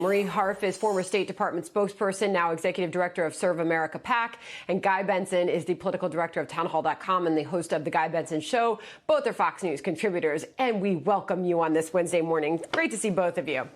Marie Harf is former State Department spokesperson, now executive director of Serve America PAC, and Guy Benson is the political director of townhall.com and the host of The Guy Benson Show. Both are Fox News contributors, and we welcome you on this Wednesday morning. Great to see both of you.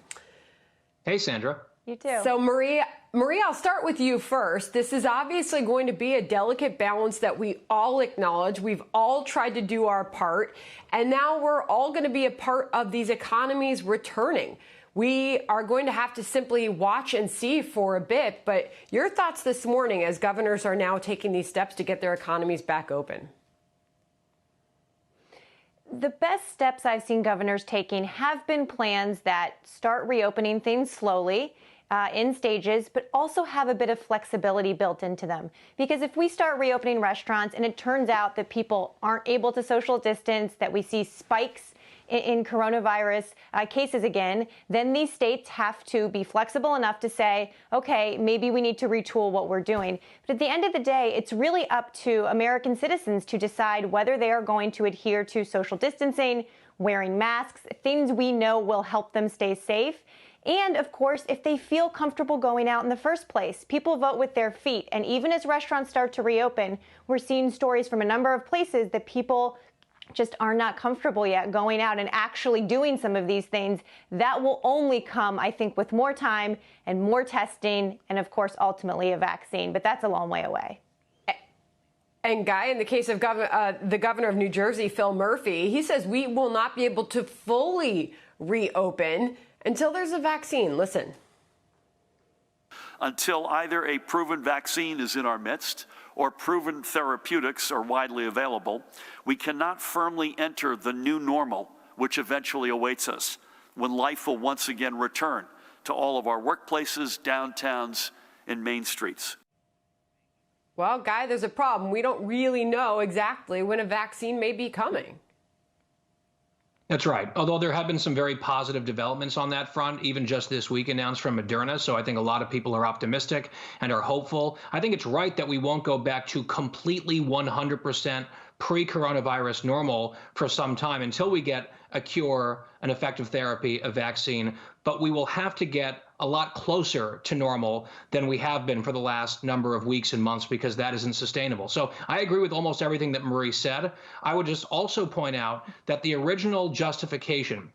Hey, Sandra. You too. So, Marie, I'll start with you first. This is obviously going to be a delicate balance that we all acknowledge. We've all tried to do our part, and now we're all going to be a part of these economies returning. We are going to have to simply watch and see for a bit, but your thoughts this morning as governors are now taking these steps to get their economies back open? The best steps I've seen governors taking have been plans that start reopening things slowly, in stages, but also have a bit of flexibility built into them. Because if we start reopening restaurants and it turns out that people aren't able to social distance, that we see spikes in coronavirus cases again, then these states have to be flexible enough to say, okay, maybe we need to retool what we're doing. But at the end of the day, it's really up to American citizens to decide whether they are going to adhere to social distancing, wearing masks, things we know will help them stay safe. And of course, if they feel comfortable going out in the first place. People vote with their feet. And even as restaurants start to reopen, we're seeing stories from a number of places that people just are not comfortable yet going out and actually doing some of these things. That will only come, I think, with more time and more testing and, of course, ultimately a vaccine. But that's a long way away. And Guy, in the case of the governor of New Jersey, Phil Murphy, he says we will not be able to fully reopen until there's a vaccine. Listen. Until either a proven vaccine is in our midst or proven therapeutics are widely available, we cannot firmly enter the new normal, which eventually awaits us, when life will once again return to all of our workplaces, downtowns, and main streets. Well, Guy, there's a problem. We don't really know exactly when a vaccine may be coming. That's right. Although there have been some very positive developments on that front, even just this week announced from Moderna. So I think a lot of people are optimistic and are hopeful. I think it's right that we won't go back to completely 100% pre-coronavirus normal for some time until we get a cure, an effective therapy, a vaccine. But we will have to get a lot closer to normal than we have been for the last number of weeks and months, because that isn't sustainable. So I agree with almost everything that Marie said. I would just also point out that the original justification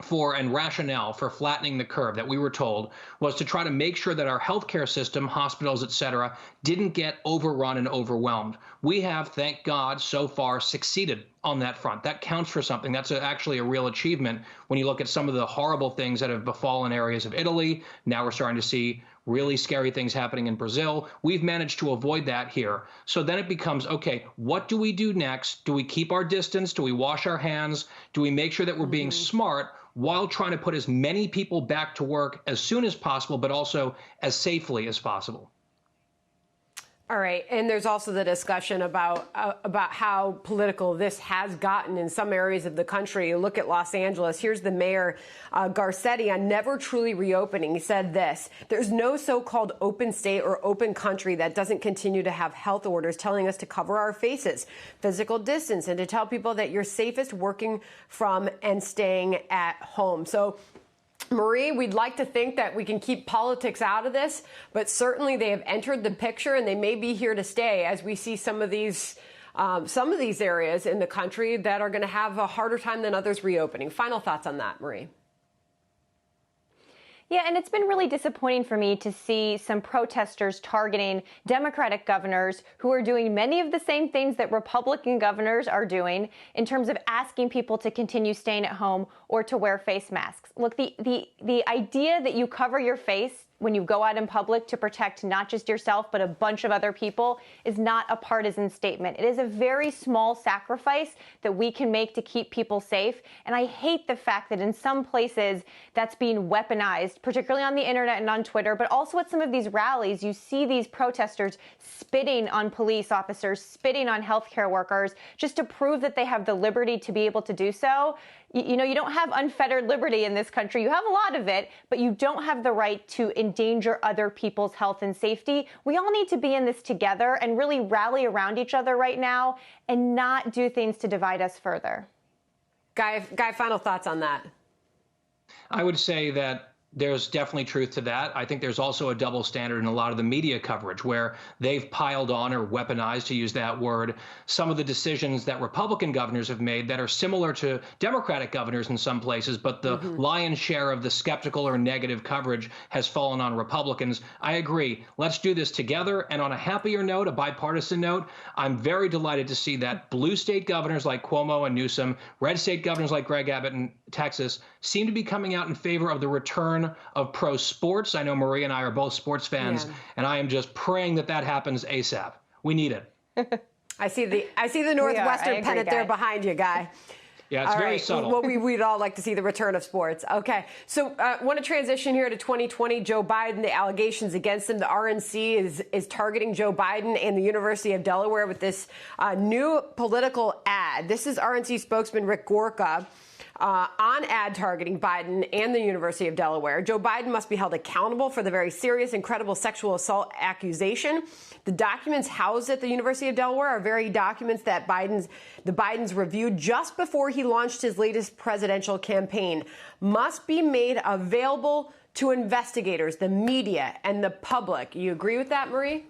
for and rationale for flattening the curve that we were told was to try to make sure that our healthcare system, hospitals, et cetera, didn't get overrun and overwhelmed. We have, thank God, so far succeeded on that front. That counts for something. That's actually a real achievement when you look at some of the horrible things that have befallen areas of Italy. Now we're starting to see really scary things happening in Brazil. We've managed to avoid that here. So then it becomes, okay, what do we do next? Do we keep our distance? Do we wash our hands? Do we make sure that we're being smart while trying to put as many people back to work as soon as possible, but also as safely as possible? All right, and there's also the discussion about how political this has gotten in some areas of the country. You look at Los Angeles. Here's the mayor, Garcetti, on never truly reopening. He said this: "There's no so-called open state or open country that doesn't continue to have health orders telling us to cover our faces, physical distance, and to tell people that you're safest working from and staying at home." So, Marie, we'd like to think that we can keep politics out of this, but certainly they have entered the picture and they may be here to stay as we see some of these areas in the country that are going to have a harder time than others reopening. Final thoughts on that, Marie? Yeah, and it's been really disappointing for me to see some protesters targeting Democratic governors who are doing many of the same things that Republican governors are doing in terms of asking people to continue staying at home or to wear face masks. Look, the idea that you cover your face when you go out in public to protect not just yourself, but a bunch of other people is not a partisan statement. It is a very small sacrifice that we can make to keep people safe. And I hate the fact that in some places that's being weaponized, particularly on the internet and on Twitter, but also at some of these rallies, you see these protesters spitting on police officers, spitting on healthcare workers, just to prove that they have the liberty to be able to do so. You know, you don't have unfettered liberty in this country. You have a lot of it, but you don't have the right to endanger other people's health and safety. We all need to be in this together and really rally around each other right now and not do things to divide us further. Guy, final thoughts on that? I would say that There's definitely truth to that. I think there's also a double standard in a lot of the media coverage where they've piled on or weaponized, to use that word, some of the decisions that Republican governors have made that are similar to Democratic governors in some places, but the lion's share of the skeptical or negative coverage has fallen on Republicans. I agree. Let's do this together. And on a happier note, a bipartisan note, I'm very delighted to see that blue state governors like Cuomo and Newsom, red state governors like Greg Abbott in Texas seem to be coming out in favor of the return of pro sports. I know Marie and I are both sports fans, and I am just praying that that happens ASAP. We need it. I see the Northwestern pennant there behind you, Guy. Yeah, it's very subtle. Well, we'd all like to see the return of sports. Okay, so want to transition here to 2020. Joe Biden, the allegations against him. The RNC is targeting Joe Biden and the University of Delaware with this new political ad. This is RNC spokesman Rick Gorka. On ad targeting Biden and the University of Delaware. Joe Biden must be held accountable for the very serious and credible sexual assault accusation. The documents housed at the University of Delaware are very documents that the Bidens reviewed just before he launched his latest presidential campaign. Must be made available to investigators, the media, and the public. You agree with that, Marie?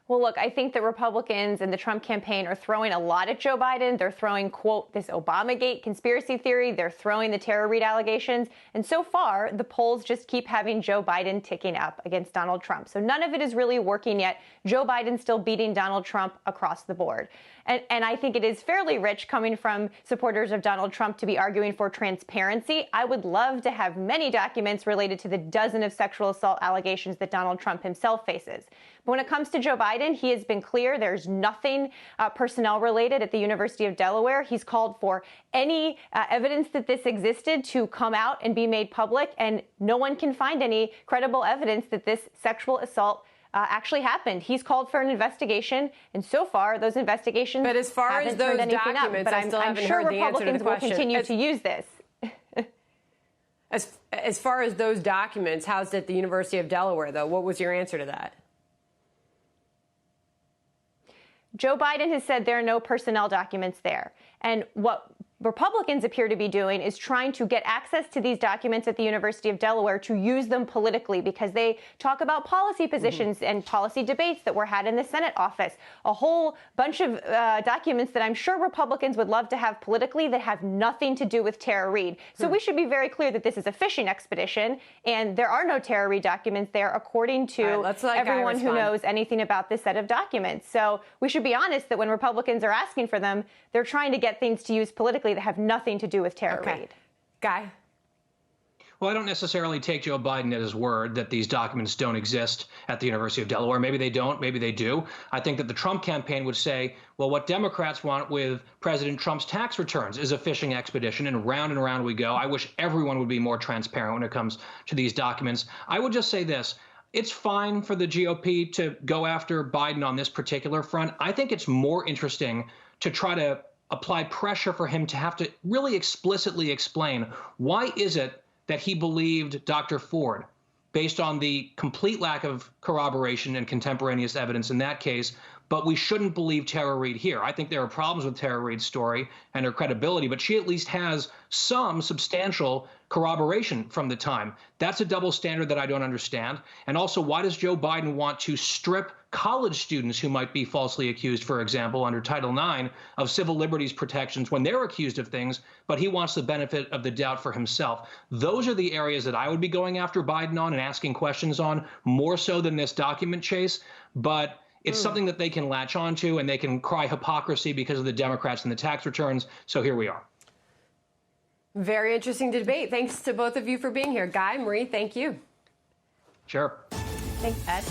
Well, look, I think the Republicans and the Trump campaign are throwing a lot at Joe Biden. They're throwing, quote, this Obamagate conspiracy theory. They're throwing the Tara Reade allegations. And so far, the polls just keep having Joe Biden ticking up against Donald Trump. So none of it is really working yet. Joe Biden's still beating Donald Trump across the board. And I think it is fairly rich coming from supporters of Donald Trump to be arguing for transparency. I would love to have many documents related to the dozen of sexual assault allegations that Donald Trump himself faces. But when it comes to Joe Biden, he has been clear there's nothing personnel related at the University of Delaware. He's called for any evidence that this existed to come out and be made public, and no one can find any credible evidence that this sexual assault actually happened. He's called for an investigation, and so far those investigations but as far haven't as those turned anything documents, up. But I still I'm haven't sure heard the answer to the Republicans will question. continue to use this. As far as those documents housed at the University of Delaware, though, what was your answer to that? Joe Biden has said there are no personnel documents there. And what Republicans appear to be doing is trying to get access to these documents at the University of Delaware to use them politically, because they talk about policy positions and policy debates that were had in the Senate office. A whole bunch of documents that I'm sure Republicans would love to have politically that have nothing to do with Tara Reade. So we should be very clear that this is a fishing expedition, and there are no Tara Reade documents there, according to everyone who knows anything about this set of documents. So we should be honest that when Republicans are asking for them, they're trying to get things to use politically that have nothing to do with Tara Reade. Guy? Well, I don't necessarily take Joe Biden at his word that these documents don't exist at the University of Delaware. Maybe they don't, maybe they do. I think that the Trump campaign would say, well, what Democrats want with President Trump's tax returns is a fishing expedition, and round we go. I wish everyone would be more transparent when it comes to these documents. I would just say this. It's fine for the GOP to go after Biden on this particular front. I think it's more interesting to try to apply pressure for him to have to really explicitly explain why is it that he believed Dr. Ford, based on the complete lack of corroboration and contemporaneous evidence in that case, but we shouldn't believe Tara Reade here. I think there are problems with Tara Reade's story and her credibility, but she at least has some substantial corroboration from the time. That's a double standard that I don't understand. And also, why does Joe Biden want to strip college students who might be falsely accused, for example, under Title IX, of civil liberties protections when they're accused of things, but he wants the benefit of the doubt for himself? Those are the areas that I would be going after Biden on and asking questions on, more so than this document chase. But it's something that they can latch onto, and they can cry hypocrisy because of the Democrats and the tax returns. So here we are. Very interesting debate. Thanks to both of you for being here. Guy, Marie, thank you. Sure. Thanks, Ed.